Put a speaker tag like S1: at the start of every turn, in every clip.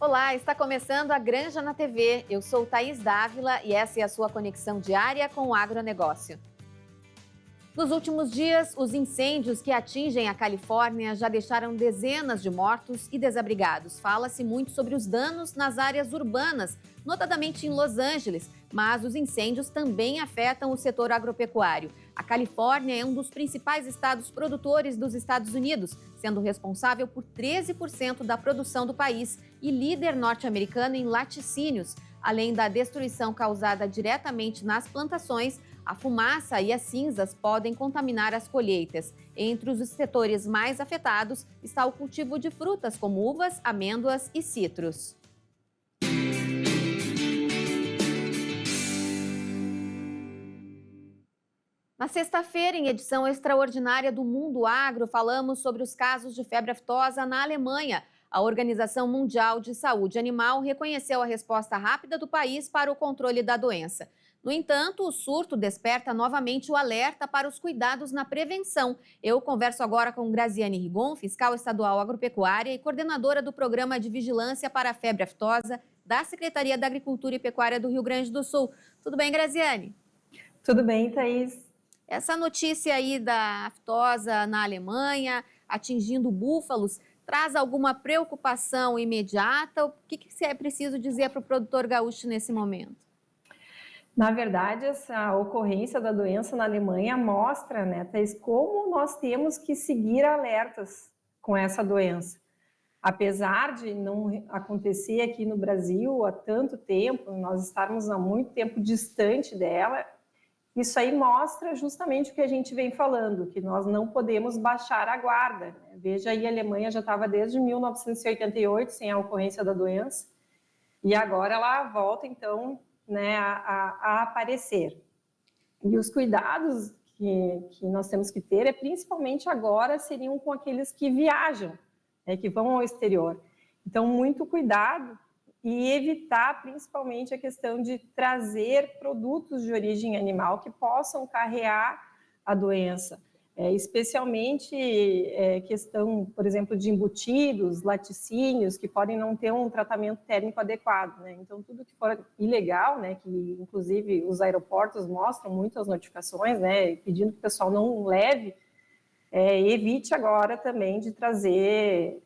S1: Olá, está começando a Granja na TV. Eu sou Thaís Dávila e essa é a sua conexão diária com o agronegócio. Nos últimos dias, os incêndios que atingem a Califórnia já deixaram dezenas de mortos e desabrigados. Fala-se muito sobre os danos nas áreas urbanas, notadamente em Los Angeles, mas os incêndios também afetam o setor agropecuário. A Califórnia é um dos principais estados produtores dos Estados Unidos, sendo responsável por 13% da produção do país e líder norte-americano em laticínios. Além da destruição causada diretamente nas plantações, a fumaça e as cinzas podem contaminar as colheitas. Entre os setores mais afetados está o cultivo de frutas como uvas, amêndoas e citros. Na sexta-feira, em edição extraordinária do Mundo Agro, falamos sobre os casos de febre aftosa na Alemanha. A Organização Mundial de Saúde Animal reconheceu a resposta rápida do país para o controle da doença. No entanto, o surto desperta novamente o alerta para os cuidados na prevenção. Eu converso agora com Graziane Rigon, fiscal estadual agropecuária e coordenadora do Programa de Vigilância para a Febre Aftosa da Secretaria da Agricultura e Pecuária do Rio Grande do Sul. Tudo bem, Graziane?
S2: Tudo bem, Thaís.
S1: Essa notícia aí da aftosa na Alemanha, atingindo búfalos, traz alguma preocupação imediata? O que é preciso dizer para o produtor gaúcho nesse momento?
S2: Na verdade, essa ocorrência da doença na Alemanha mostra, né, Thaís, como nós temos que seguir alertas com essa doença. Apesar de não acontecer aqui no Brasil há tanto tempo, nós estarmos há muito tempo distante dela, isso aí mostra justamente o que a gente vem falando, que nós não podemos baixar a guarda, né? Veja aí, a Alemanha já estava desde 1988 sem a ocorrência da doença, e agora ela volta, então, né, a aparecer. E os cuidados que nós temos que ter, principalmente agora, seriam com aqueles que viajam, né, que vão ao exterior. Então, muito cuidado e evitar principalmente a questão de trazer produtos de origem animal que possam carrear a doença, especialmente questão, por exemplo, de embutidos, laticínios, que podem não ter um tratamento térmico adequado, né? Então, tudo que for ilegal, né, que inclusive os aeroportos mostram muitas notificações, né, pedindo que o pessoal não leve, evite agora também de trazer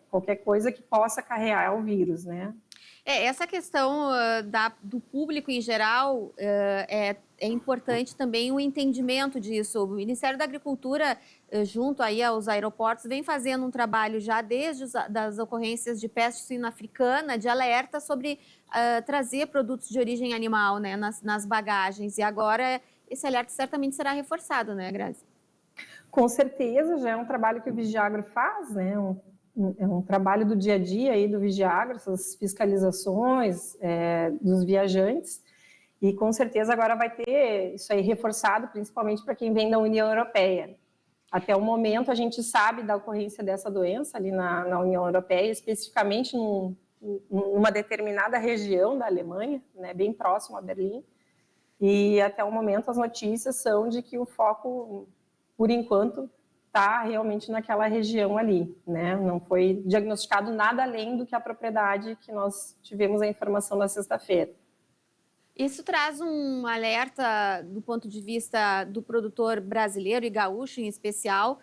S2: qualquer coisa que possa carregar o vírus, né?
S1: Essa questão do público em geral é importante também o entendimento disso. O Ministério da Agricultura, junto aí aos aeroportos, vem fazendo um trabalho já desde das ocorrências de peste suína africana, de alerta sobre trazer produtos de origem animal, né, nas bagagens. E agora esse alerta certamente será reforçado, né, Grazi?
S2: Com certeza, já é um trabalho que o Vigiagro faz, né? É um trabalho do dia a dia aí do Vigiagro, essas fiscalizações dos viajantes, e com certeza agora vai ter isso aí reforçado, principalmente para quem vem da União Europeia. Até o momento a gente sabe da ocorrência dessa doença ali na União Europeia, especificamente numa determinada região da Alemanha, né, bem próximo a Berlim, e até o momento as notícias são de que o foco, por enquanto, está realmente naquela região ali, né? Não foi diagnosticado nada além do que a propriedade que nós tivemos a informação na sexta-feira.
S1: Isso traz um alerta do ponto de vista do produtor brasileiro e gaúcho em especial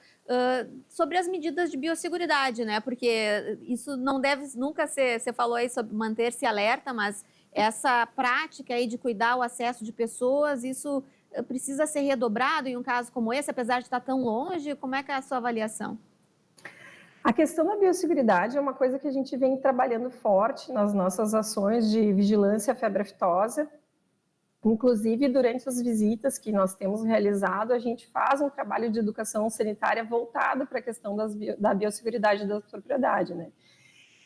S1: sobre as medidas de biosseguridade, né? Porque isso não deve nunca ser, você falou aí sobre manter-se alerta, mas essa prática aí de cuidar o acesso de pessoas, isso precisa ser redobrado em um caso como esse, apesar de estar tão longe? Como é que é a sua avaliação?
S2: A questão da biosseguridade é uma coisa que a gente vem trabalhando forte nas nossas ações de vigilância à febre aftosa. Inclusive, durante as visitas que nós temos realizado, a gente faz um trabalho de educação sanitária voltado para a questão da biosseguridade da propriedade, né?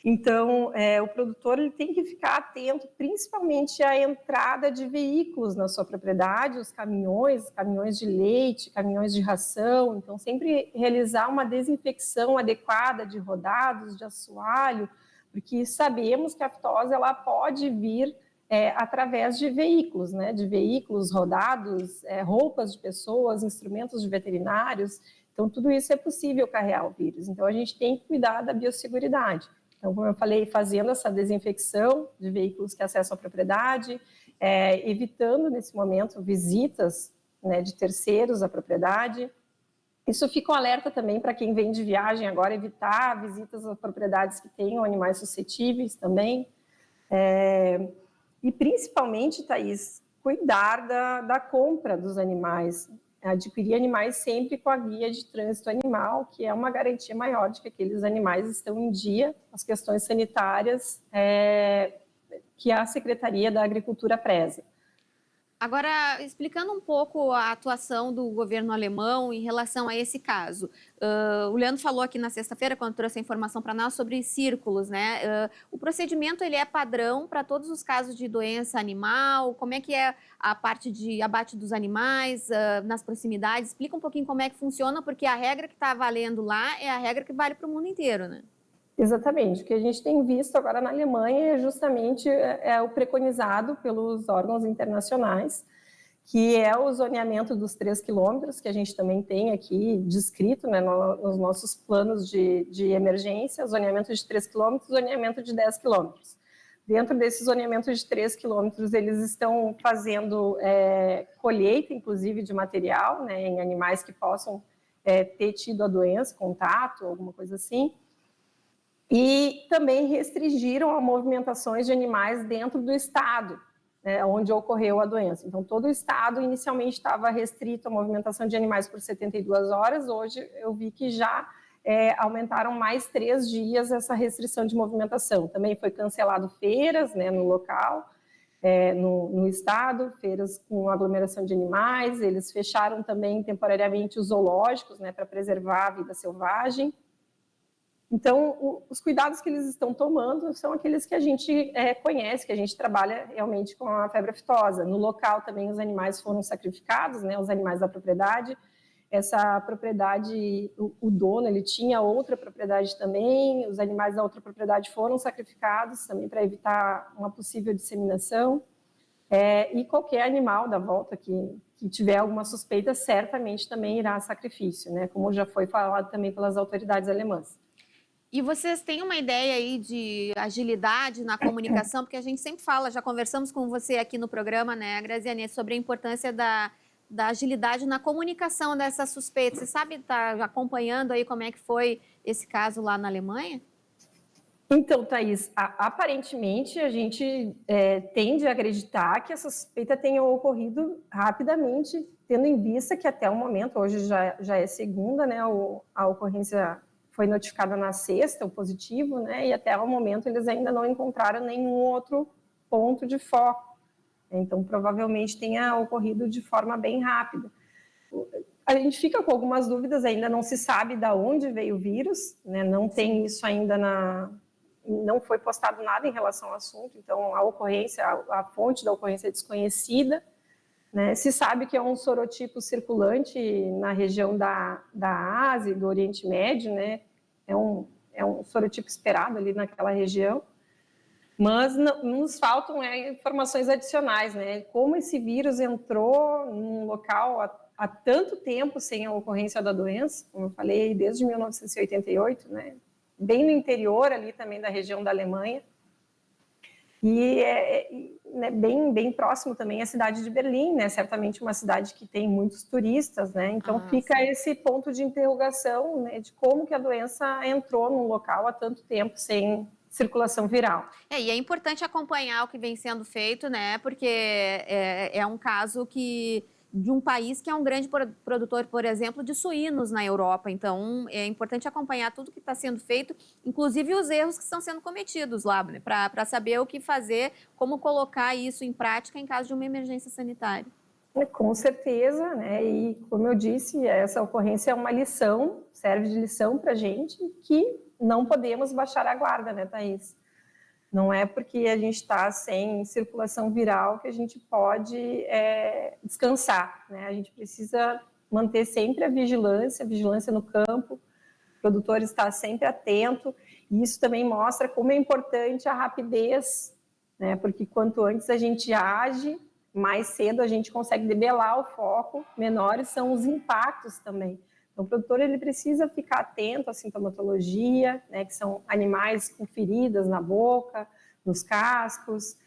S2: Então, o produtor ele tem que ficar atento, principalmente à entrada de veículos na sua propriedade, os caminhões de leite, caminhões de ração. Então, sempre realizar uma desinfecção adequada de rodados, de assoalho, porque sabemos que a aftosa ela pode vir através de veículos, né? De veículos rodados, roupas de pessoas, instrumentos de veterinários. Então, tudo isso é possível carregar o vírus. Então, a gente tem que cuidar da biosseguridade. Então, como eu falei, fazendo essa desinfecção de veículos que acessam a propriedade, evitando, nesse momento, visitas, né, de terceiros à propriedade. Isso fica um alerta também para quem vem de viagem agora, evitar visitas a propriedades que tenham animais suscetíveis também. E, principalmente, Thaís, cuidar da compra dos animais, adquirir animais sempre com a guia de trânsito animal, que é uma garantia maior de que aqueles animais estão em dia, as questões sanitárias que a Secretaria da Agricultura preza.
S1: Agora, explicando um pouco a atuação do governo alemão em relação a esse caso. O Leandro falou aqui na sexta-feira, quando trouxe a informação para nós, sobre círculos, né? O procedimento ele é padrão para todos os casos de doença animal? Como é que é a parte de abate dos animais nas proximidades? Explica um pouquinho como é que funciona, porque a regra que está valendo lá é a regra que vale para o mundo inteiro, né?
S2: Exatamente. O que a gente tem visto agora na Alemanha é justamente o preconizado pelos órgãos internacionais, que é o zoneamento dos 3 quilômetros, que a gente também tem aqui descrito, né, nos nossos planos de emergência, zoneamento de 3 quilômetros, zoneamento de 10 quilômetros. Dentro desse zoneamento de 3 quilômetros, eles estão fazendo colheita, inclusive, de material, né, em animais que possam ter tido a doença, contato, alguma coisa assim. E também restringiram a movimentações de animais dentro do estado, né, onde ocorreu a doença. Então, todo o estado inicialmente estava restrito à movimentação de animais por 72 horas, hoje eu vi que já aumentaram mais 3 dias essa restrição de movimentação. Também foi cancelado feiras, né, no local, no estado, feiras com aglomeração de animais, eles fecharam também temporariamente os zoológicos, né, para preservar a vida selvagem. Então, os cuidados que eles estão tomando são aqueles que a gente conhece, que a gente trabalha realmente com a febre aftosa. No local também os animais foram sacrificados, né, os animais da propriedade. Essa propriedade, o dono, ele tinha outra propriedade também, os animais da outra propriedade foram sacrificados também para evitar uma possível disseminação. E qualquer animal da volta que tiver alguma suspeita, certamente também irá a sacrifício, né, como já foi falado também pelas autoridades alemãs.
S1: E vocês têm uma ideia aí de agilidade na comunicação? Porque a gente sempre fala, já conversamos com você aqui no programa, né, Graziane, sobre a importância da agilidade na comunicação dessas suspeitas. Você sabe, está acompanhando aí como é que foi esse caso lá na Alemanha?
S2: Então, Thaís, aparentemente a gente tende a acreditar que essa suspeita tenha ocorrido rapidamente, tendo em vista que até o momento, hoje já é segunda, né, a ocorrência foi notificada na sexta, o positivo, né, e até o momento eles ainda não encontraram nenhum outro ponto de foco. Então, provavelmente tenha ocorrido de forma bem rápida. A gente fica com algumas dúvidas, ainda não se sabe de onde veio o vírus, né, não tem isso ainda não foi postado nada em relação ao assunto, então a ocorrência, a fonte da ocorrência é desconhecida, né? Se sabe que é um sorotipo circulante na região da Ásia e do Oriente Médio, né? É um sorotipo esperado ali naquela região, mas nos faltam informações adicionais, né? Como esse vírus entrou num local há tanto tempo sem a ocorrência da doença, como eu falei, desde 1988, né? Bem no interior ali também da região da Alemanha, e né, bem próximo também à cidade de Berlim, né? Certamente uma cidade que tem muitos turistas, né? Então fica sim, esse ponto de interrogação, né, de como que a doença entrou num local há tanto tempo sem circulação viral.
S1: E é importante acompanhar o que vem sendo feito, né? Porque é um caso de um país que é um grande produtor, por exemplo, de suínos na Europa. Então, é importante acompanhar tudo que está sendo feito, inclusive os erros que estão sendo cometidos lá, né, para saber o que fazer, como colocar isso em prática em caso de uma emergência sanitária.
S2: Com certeza, né? E como eu disse, essa ocorrência é uma lição, serve de lição para a gente, que não podemos baixar a guarda, né, Thaís? Não é porque a gente está sem circulação viral que a gente pode descansar, né? A gente precisa manter sempre a vigilância no campo, o produtor está sempre atento, e isso também mostra como é importante a rapidez, né? Porque quanto antes a gente age, mais cedo a gente consegue debelar o foco, menores são os impactos também. Então, o produtor ele precisa ficar atento à sintomatologia, né, que são animais com feridas na boca, nos cascos,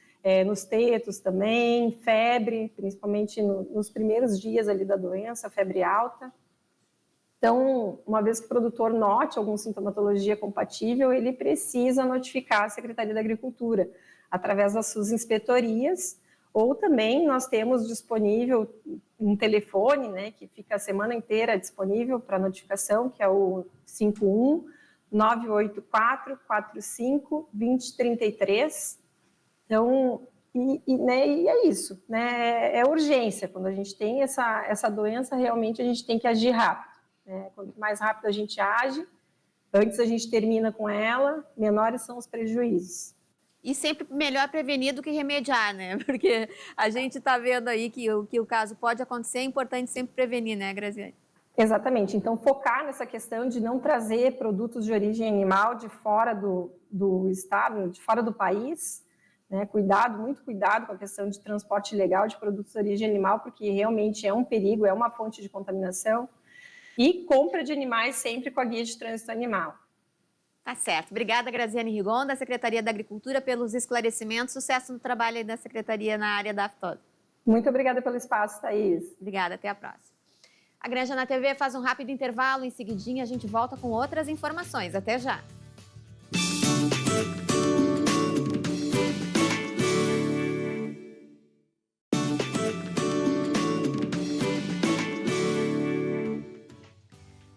S2: nos tetos também, febre, principalmente nos primeiros dias ali da doença, febre alta. Então, uma vez que o produtor note alguma sintomatologia compatível, ele precisa notificar a Secretaria da Agricultura, através das suas inspetorias, ou também nós temos disponível um telefone, né, que fica a semana inteira disponível para notificação, que é o 51 984 45 2033. Então, e é isso, né, é urgência. Quando a gente tem essa doença, realmente a gente tem que agir rápido. Quanto mais rápido a gente age, antes a gente termina com ela, menores são os prejuízos.
S1: E sempre melhor prevenir do que remediar, né? Porque a gente está vendo aí que o caso pode acontecer, é importante sempre prevenir, né, Graziane?
S2: Exatamente. Então, focar nessa questão de não trazer produtos de origem animal de fora do estado, de fora do país, né? Muito cuidado com a questão de transporte ilegal de produtos de origem animal, porque realmente é um perigo, é uma fonte de contaminação. E compra de animais sempre com a guia de trânsito animal.
S1: Tá certo. Obrigada, Graziane Rigon, da Secretaria da Agricultura, pelos esclarecimentos. Sucesso no trabalho aí da Secretaria na área da aftosa.
S2: Muito obrigada pelo espaço, Thaís.
S1: Obrigada, até a próxima. A Granja na TV faz um rápido intervalo, em seguidinha a gente volta com outras informações. Até já.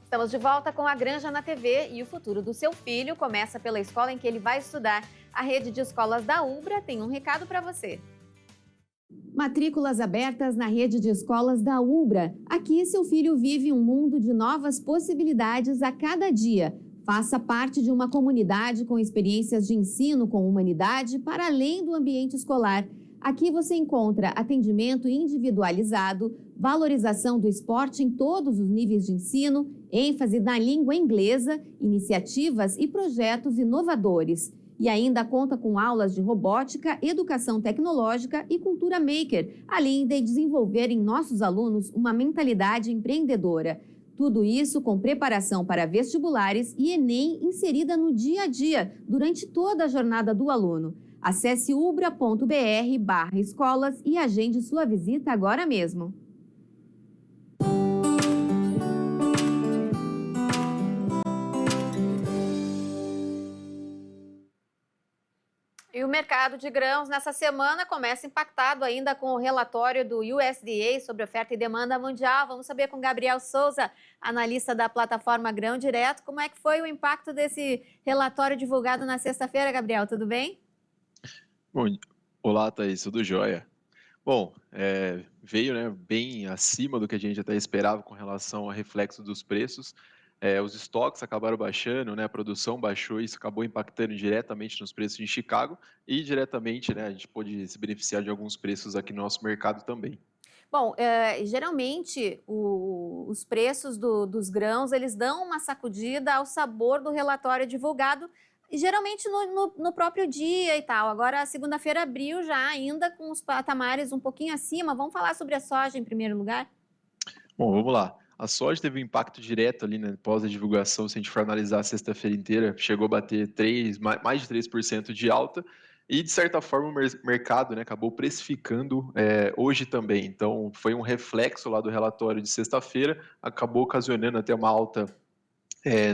S1: Estamos de volta com a Granja na TV e o futuro do seu filho começa pela escola em que ele vai estudar. A rede de escolas da UBRA tem um recado para você. Matrículas abertas na rede de escolas da UBRA. Aqui seu filho vive um mundo de novas possibilidades a cada dia. Faça parte de uma comunidade com experiências de ensino com humanidade para além do ambiente escolar. Aqui você encontra atendimento individualizado, valorização do esporte em todos os níveis de ensino, ênfase na língua inglesa, iniciativas e projetos inovadores. E ainda conta com aulas de robótica, educação tecnológica e cultura maker, além de desenvolver em nossos alunos uma mentalidade empreendedora. Tudo isso com preparação para vestibulares e Enem inserida no dia a dia, durante toda a jornada do aluno. Acesse ubra.br/escolas e agende sua visita agora mesmo. E o mercado de grãos nessa semana começa impactado ainda com o relatório do USDA sobre oferta e demanda mundial. Vamos saber com Gabriel Souza, analista da plataforma Grão Direto, como é que foi o impacto desse relatório divulgado na sexta-feira, Gabriel, tudo bem?
S3: Bom, olá, Thaís, tudo jóia? Bom, veio, né, bem acima do que a gente até esperava com relação ao reflexo dos preços. Os estoques acabaram baixando, né, a produção baixou, isso acabou impactando diretamente nos preços em Chicago e diretamente, né, a gente pôde se beneficiar de alguns preços aqui no nosso mercado também.
S1: Bom, geralmente os preços dos grãos, eles dão uma sacudida ao sabor do relatório divulgado, geralmente no próprio dia e tal. Agora, a segunda-feira abriu já ainda com os patamares um pouquinho acima. Vamos falar sobre a soja em primeiro lugar?
S3: Bom, vamos lá. A soja teve um impacto direto ali, né, após a divulgação, se a gente for analisar a sexta-feira inteira, chegou a bater mais de 3% de alta, e de certa forma o mercado, né, acabou precificando hoje também. Então, foi um reflexo lá do relatório de sexta-feira, acabou ocasionando até uma alta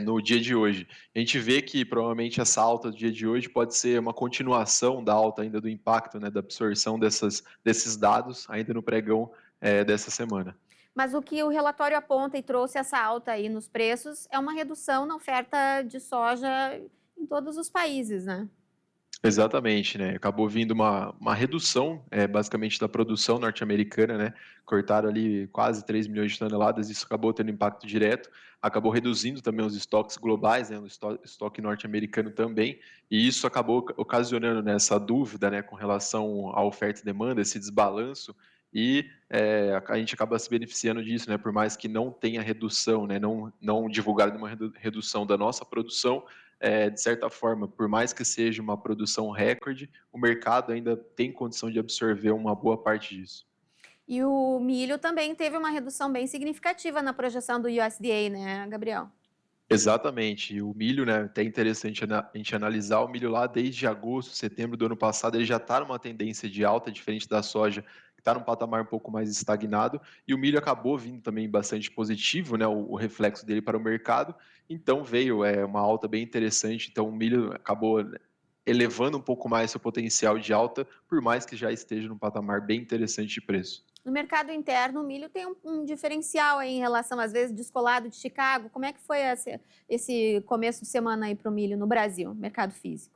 S3: no dia de hoje. A gente vê que provavelmente essa alta do dia de hoje pode ser uma continuação da alta ainda do impacto, né, da absorção desses dados ainda no pregão dessa semana.
S1: Mas o que o relatório aponta e trouxe essa alta aí nos preços é uma redução na oferta de soja em todos os países, né?
S3: Exatamente, né? Acabou vindo uma redução, basicamente, da produção norte-americana, né? Cortaram ali quase 3 milhões de toneladas, isso acabou tendo impacto direto, acabou reduzindo também os estoques globais, né? O estoque norte-americano também, e isso acabou ocasionando, né, essa dúvida, né, com relação à oferta e demanda, esse desbalanço, e a gente acaba se beneficiando disso, né? Por mais que não tenha redução, né? Não divulgado uma redução da nossa produção, de certa forma, por mais que seja uma produção recorde, o mercado ainda tem condição de absorver uma boa parte disso.
S1: E o milho também teve uma redução bem significativa na projeção do USDA, né, Gabriel?
S3: Exatamente. E o milho, né, até interessante a gente analisar o milho lá desde agosto, setembro do ano passado, ele já está numa tendência de alta, diferente da soja, que está num patamar um pouco mais estagnado, e o milho acabou vindo também bastante positivo, né, o reflexo dele para o mercado, então veio uma alta bem interessante, então o milho acabou elevando um pouco mais seu potencial de alta, por mais que já esteja num patamar bem interessante de preço.
S1: No mercado interno, o milho tem um diferencial aí em relação, às vezes, descolado de Chicago. Como é que foi esse começo de semana aí para o milho no Brasil, mercado físico?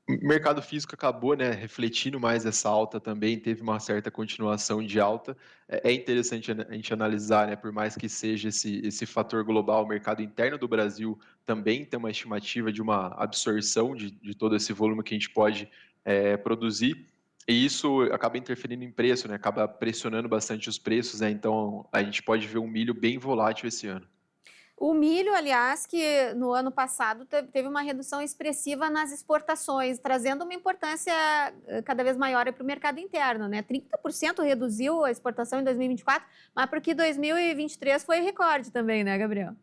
S3: O mercado físico acabou, né, refletindo mais essa alta também, teve uma certa continuação de alta. É interessante a gente analisar, né, por mais que seja esse fator global, o mercado interno do Brasil também tem uma estimativa de uma absorção de todo esse volume que a gente pode produzir, e isso acaba interferindo em preço, né, acaba pressionando bastante os preços, né, então a gente pode ver um milho bem volátil esse ano.
S1: O milho, aliás, que no ano passado teve uma redução expressiva nas exportações, trazendo uma importância cada vez maior para o mercado interno, né? 30% reduziu a exportação em 2024, mas porque 2023 foi recorde também, né, Gabriel?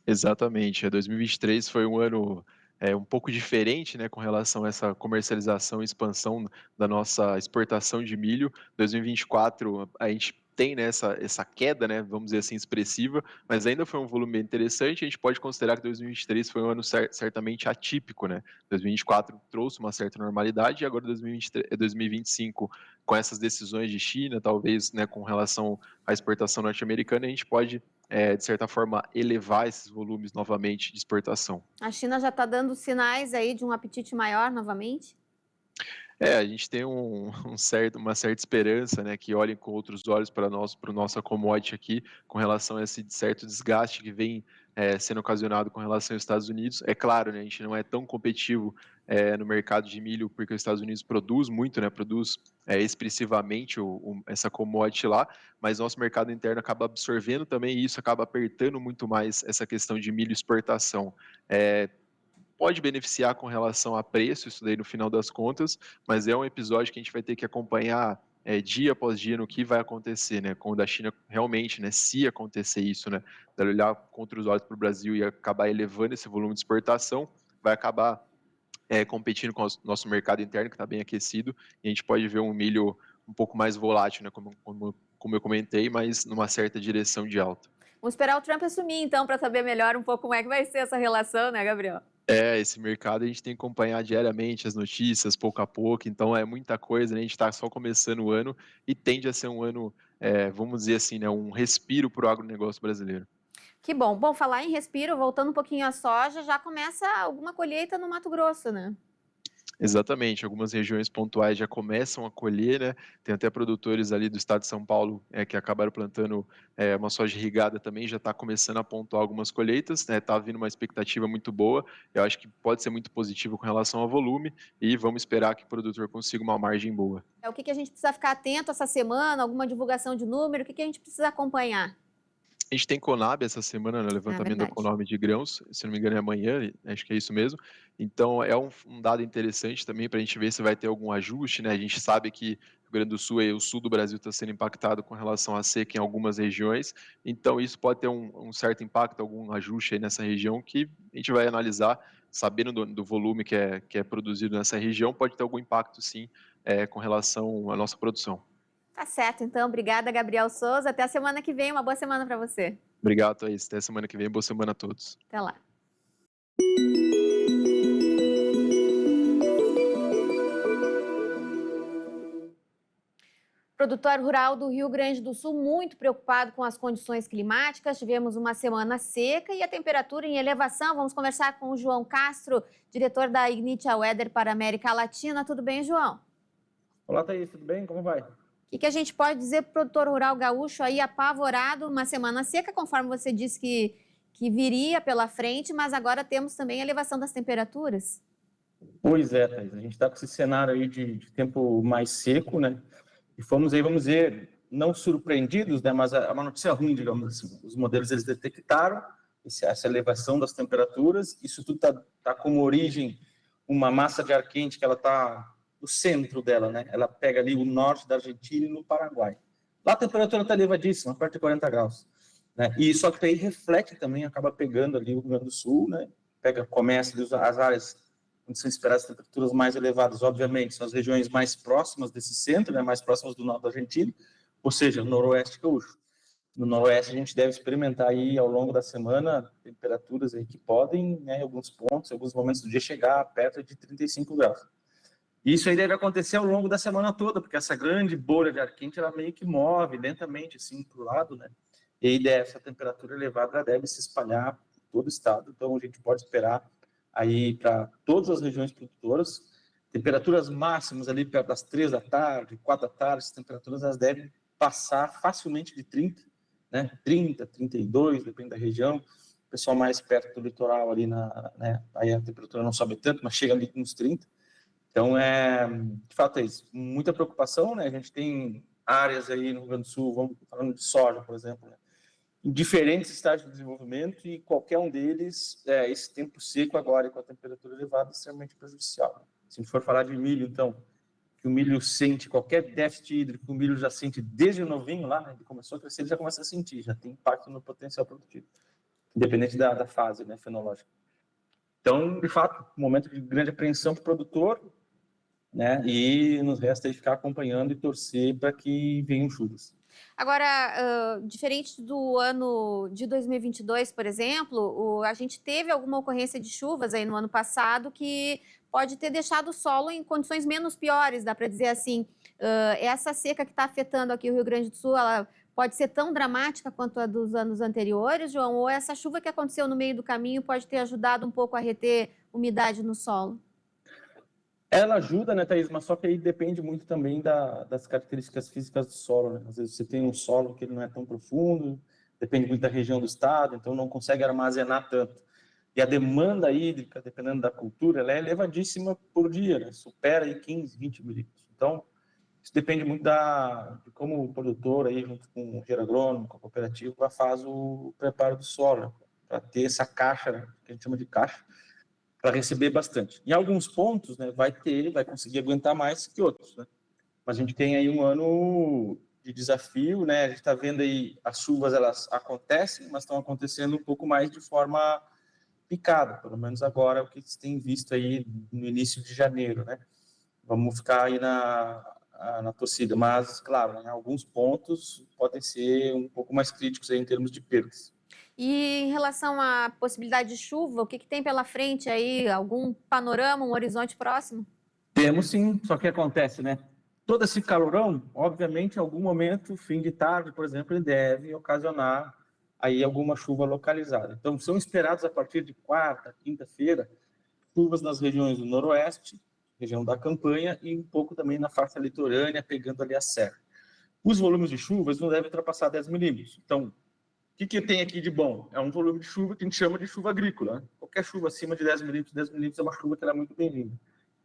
S3: Exatamente. 2023 foi um ano um pouco diferente, né, com relação a essa comercialização e expansão da nossa exportação de milho. 2024 a gente tem, né, essa queda, né, vamos dizer assim, expressiva, mas ainda foi um volume bem interessante. A gente pode considerar que 2023 foi um ano certamente atípico, né? 2024 trouxe uma certa normalidade e agora 2025, com essas decisões de China, talvez, né, com relação à exportação norte-americana, a gente pode de certa forma, elevar esses volumes novamente de exportação.
S1: A China já está dando sinais aí de um apetite maior novamente?
S3: A gente tem uma certa esperança, né, que olhem com outros olhos para o nosso commodity aqui, com relação a esse certo desgaste que vem sendo ocasionado com relação aos Estados Unidos. É claro, né, a gente não é tão competitivo no mercado de milho, porque os Estados Unidos produz muito, né, produz expressivamente essa commodity lá, mas nosso mercado interno acaba absorvendo também, e isso acaba apertando muito mais essa questão de milho exportação. Pode beneficiar com relação a preço, isso daí no final das contas, mas é um episódio que a gente vai ter que acompanhar dia após dia no que vai acontecer, né? Quando a China realmente, né, se acontecer isso, né, dela olhar contra os olhos para o Brasil e acabar elevando esse volume de exportação, vai acabar competindo com o nosso mercado interno, que está bem aquecido, e a gente pode ver um milho um pouco mais volátil, né, como eu comentei, mas numa certa direção de alta.
S1: Vamos esperar o Trump assumir, então, para saber melhor um pouco como é que vai ser essa relação, né, Gabriel?
S3: Esse mercado a gente tem que acompanhar diariamente as notícias, pouco a pouco, então é muita coisa, né? A gente está só começando o ano e tende a ser um ano, vamos dizer assim, né, um respiro para o agronegócio brasileiro.
S1: Que bom. Bom, falar em respiro, voltando um pouquinho à soja, já começa alguma colheita no Mato Grosso, né?
S3: Exatamente, algumas regiões pontuais já começam a colher, né? Tem até produtores ali do estado de São Paulo que acabaram plantando uma soja irrigada também, já está começando a pontuar algumas colheitas, né? Está vindo uma expectativa muito boa, eu acho que pode ser muito positivo com relação ao volume e vamos esperar que o produtor consiga uma margem boa.
S1: O que a gente precisa ficar atento essa semana? Alguma divulgação de número? O que a gente precisa acompanhar?
S3: A gente tem Conab essa semana, no levantamento da Conab de grãos, se não me engano é amanhã, acho que é isso mesmo. Então é um dado interessante também para a gente ver se vai ter algum ajuste, né? A gente sabe que o Rio Grande do Sul e o sul do Brasil está sendo impactado com relação à seca em algumas regiões, então isso pode ter um certo impacto, algum ajuste aí nessa região que a gente vai analisar, sabendo do volume que é produzido nessa região, pode ter algum impacto sim com relação à nossa produção.
S1: Tá certo, então. Obrigada, Gabriel Souza. Até a semana que vem. Uma boa semana para você.
S3: Obrigado, Thaís. Até semana que vem. Boa semana a todos.
S1: Até lá. Produtor rural do Rio Grande do Sul muito preocupado com as condições climáticas. Tivemos uma semana seca e a temperatura em elevação. Vamos conversar com o João Castro, diretor da Ignitia Weather para a América Latina. Tudo bem, João?
S4: Olá, Thaís. Tudo bem? Como vai?
S1: O que a gente pode dizer para o produtor rural gaúcho aí apavorado, uma semana seca, conforme você disse que viria pela frente, mas agora temos também a elevação das temperaturas?
S4: Pois é, Thaís. A gente está com esse cenário aí de tempo mais seco, né? E fomos aí, vamos dizer, não surpreendidos, né? Mas uma notícia ruim, digamos assim. Os modelos, eles detectaram essa elevação das temperaturas. Isso tudo tá como origem uma massa de ar quente que ela está no centro dela, né? Ela pega ali o norte da Argentina e no Paraguai. Lá a temperatura está elevadíssima, perto de 40 graus. Né? E só que aí reflete também, acaba pegando ali o Rio Grande do Sul, né? Começa ali as áreas onde são esperadas temperaturas mais elevadas, obviamente, são as regiões mais próximas desse centro, né? Mais próximas do norte da Argentina, ou seja, no noroeste gaúcho. No noroeste a gente deve experimentar aí ao longo da semana temperaturas aí que podem, né, em alguns pontos, em alguns momentos do dia chegar perto de 35 graus. Isso aí deve acontecer ao longo da semana toda, porque essa grande bolha de ar quente, ela meio que move lentamente assim para o lado, né? E aí essa temperatura elevada deve se espalhar por todo o estado. Então a gente pode esperar aí para todas as regiões produtoras temperaturas máximas ali perto das 3 da tarde, 4 da tarde, as temperaturas elas devem passar facilmente de 30, né? 30, 32, depende da região. O pessoal mais perto do litoral ali, né? Aí a temperatura não sobe tanto, mas chega ali nos 30. Então, de fato, é isso. Muita preocupação, né? A gente tem áreas aí no Rio Grande do Sul, vamos falando de soja, por exemplo, né? Em diferentes estágios de desenvolvimento e qualquer um deles, esse tempo seco agora e com a temperatura elevada, é extremamente prejudicial. Se a gente for falar de milho, então, que o milho sente qualquer déficit hídrico, o milho já sente desde o novinho lá, né? Ele começou a crescer, ele já começa a sentir, já tem impacto no potencial produtivo, independente da fase, né, fenológica. Então, de fato, um momento de grande apreensão para o produtor, né? E nos resta aí ficar acompanhando e torcer para que venham chuvas.
S1: Agora, diferente do ano de 2022, por exemplo, a gente teve alguma ocorrência de chuvas aí no ano passado que pode ter deixado o solo em condições menos piores, dá para dizer assim. Essa seca que está afetando aqui o Rio Grande do Sul, ela pode ser tão dramática quanto a dos anos anteriores, João? Ou essa chuva que aconteceu no meio do caminho pode ter ajudado um pouco a reter umidade no solo?
S4: Ela ajuda, né, Thaís? Mas só que aí depende muito também das características físicas do solo, né? Às vezes você tem um solo que ele não é tão profundo, depende muito da região do estado, então não consegue armazenar tanto. E a demanda hídrica, dependendo da cultura, ela é elevadíssima por dia, né? Supera aí 15, 20 milímetros. Então, isso depende muito de como o produtor, aí, junto com o engenheiro agrônomo, com a cooperativa, faz o preparo do solo, né? Para ter essa caixa, né, que a gente chama de caixa, para receber bastante. Em alguns pontos, né, vai conseguir aguentar mais que outros, né? Mas a gente tem aí um ano de desafio, né? A gente está vendo aí as chuvas, elas acontecem, mas estão acontecendo um pouco mais de forma picada, pelo menos agora o que se tem visto aí no início de janeiro, né? Vamos ficar aí na torcida, mas, claro, né, alguns pontos podem ser um pouco mais críticos aí em termos de perdas.
S1: E em relação à possibilidade de chuva, o que tem pela frente aí? Algum panorama, um horizonte próximo?
S4: Temos sim, só que acontece, né? Todo esse calorão, obviamente, em algum momento, fim de tarde, por exemplo, ele deve ocasionar aí alguma chuva localizada. Então, são esperados a partir de quarta, quinta-feira, chuvas nas regiões do noroeste, região da campanha e um pouco também na faixa litorânea, pegando ali a serra. Os volumes de chuvas não devem ultrapassar 10 milímetros. Então, o que tem aqui de bom? É um volume de chuva que a gente chama de chuva agrícola, né? Qualquer chuva acima de 10 milímetros é uma chuva que ela é muito bem-vinda.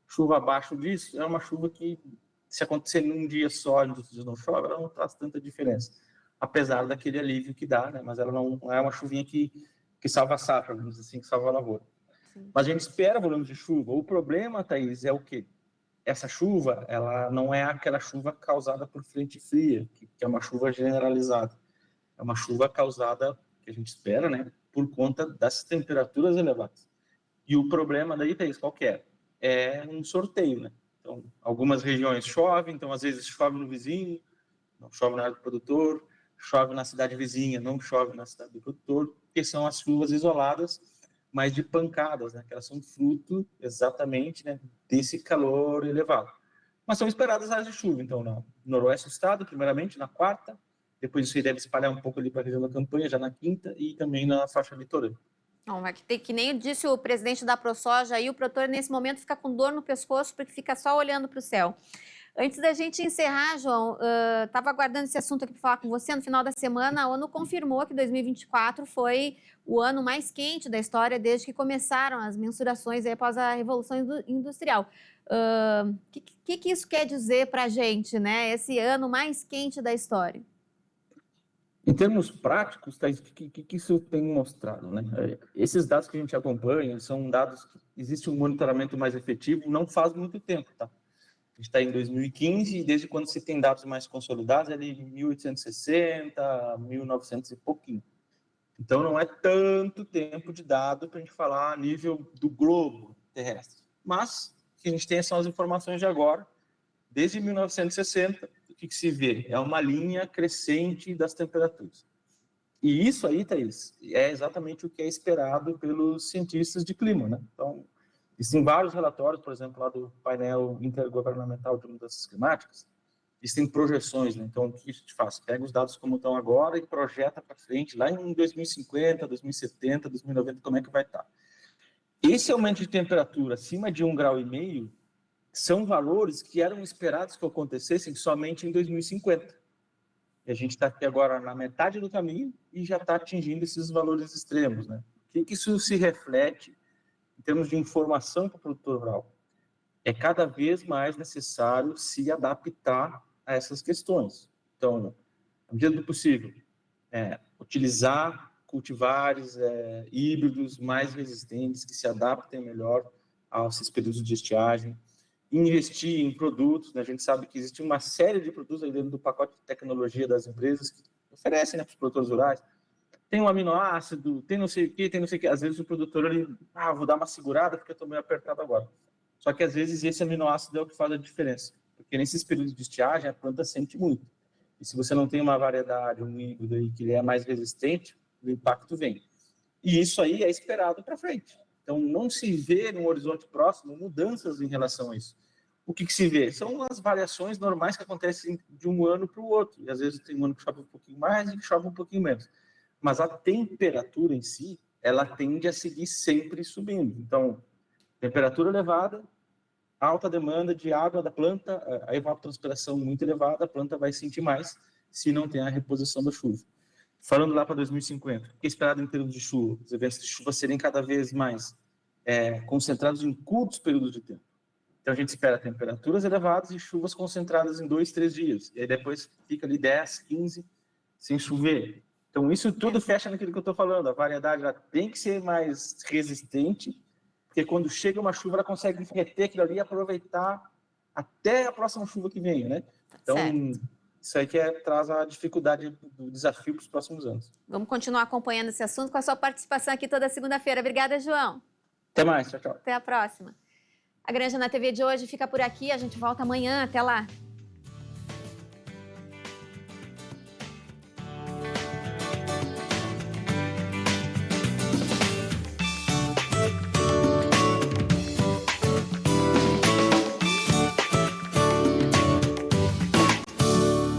S4: Chuva abaixo disso é uma chuva que, se acontecer num dia só, nos outros dias não chove, ela não traz tanta diferença. Apesar daquele alívio que dá, né? Mas ela não é uma chuvinha que salva a safra, vamos dizer assim, que salva a lavoura. Sim. Mas a gente espera volume de chuva. O problema, Thaís, é o quê? Essa chuva, ela não é aquela chuva causada por frente fria, que é uma chuva generalizada. É uma chuva causada, que a gente espera, né, por conta das temperaturas elevadas. E o problema daí, Thaís, qual que é? É um sorteio, né? Então, algumas regiões chovem, então às vezes chove no vizinho, não chove na área do produtor, chove na cidade vizinha, não chove na cidade do produtor, que são as chuvas isoladas, mas de pancadas, né? Que elas são fruto exatamente, né, desse calor elevado. Mas são esperadas áreas de chuva, então, no noroeste do estado, primeiramente, na quarta, depois isso aí deve espalhar um pouco ali para a região da campanha, já na quinta, e também na faixa litorânea.
S1: Não, vai ter que nem disse o presidente da ProSoja, aí o produtor nesse momento fica com dor no pescoço porque fica só olhando para o céu. Antes da gente encerrar, João, estava aguardando esse assunto aqui para falar com você. No final da semana, a ONU confirmou que 2024 foi o ano mais quente da história desde que começaram as mensurações aí após a Revolução Industrial. O que isso quer dizer para a gente, né? Esse ano mais quente da história?
S4: Em termos práticos, Thaís, o que isso tem mostrado, né? Esses dados que a gente acompanha são dados que existe um monitoramento mais efetivo não faz muito tempo, tá? A gente está em 2015 e desde quando se tem dados mais consolidados, é ali 1860, 1900 e pouquinho. Então, não é tanto tempo de dado para a gente falar a nível do globo terrestre. Mas, o que a gente tem são as informações de agora. Desde 1960, o que se vê? É uma linha crescente das temperaturas. E isso aí, Thaís, é exatamente o que é esperado pelos cientistas de clima, né? Então, existem vários relatórios, por exemplo, lá do painel intergovernamental de mudanças climáticas, existem projeções, né? Então, o que a gente faz? Pega os dados como estão agora e projeta para frente, lá em 2050, 2070, 2090, como é que vai estar. Esse aumento de temperatura acima de 1,5 graus são valores que eram esperados que acontecessem somente em 2050. E a gente está aqui agora na metade do caminho e já está atingindo esses valores extremos, né? O que isso se reflete em termos de informação para o produtor rural? É cada vez mais necessário se adaptar a essas questões. Então, à medida do possível, utilizar cultivares híbridos mais resistentes, que se adaptem melhor a esses períodos de estiagem, investir em produtos, né? A gente sabe que existe uma série de produtos aí dentro do pacote de tecnologia das empresas que oferecem, né, para os produtores rurais. Tem um aminoácido, tem não sei o que, tem não sei o que. Às vezes o produtor, vou dar uma segurada porque eu estou meio apertado agora. Só que às vezes esse aminoácido é o que faz a diferença. Porque nesses períodos de estiagem a planta sente muito. E se você não tem uma variedade, um híbrido aí que é mais resistente, o impacto vem. E isso aí é esperado para frente. Então, não se vê no horizonte próximo mudanças em relação a isso. O que se vê? São as variações normais que acontecem de um ano para o outro. E às vezes tem um ano que chove um pouquinho mais e que chove um pouquinho menos. Mas a temperatura em si, ela tende a seguir sempre subindo. Então, temperatura elevada, alta demanda de água da planta, a evapotranspiração muito elevada, a planta vai sentir mais se não tem a reposição da chuva. Falando lá para 2050, o que é esperado em termos de chuva? Os eventos de chuva serem cada vez mais concentrados em curtos períodos de tempo. Então, a gente espera temperaturas elevadas e chuvas concentradas em 2, 3 dias. E aí depois fica ali 10, 15 sem chover. Então, isso tudo fecha naquilo que eu estou falando. A variedade ela tem que ser mais resistente, porque quando chega uma chuva, ela consegue reter aquilo ali e aproveitar até a próxima chuva que venha, né? Então, isso aí traz a dificuldade do desafio para os próximos anos.
S1: Vamos continuar acompanhando esse assunto com a sua participação aqui toda segunda-feira. Obrigada, João.
S4: Até mais, tchau, tchau.
S1: Até a próxima. A Granja na TV de hoje fica por aqui. A gente volta amanhã. Até lá.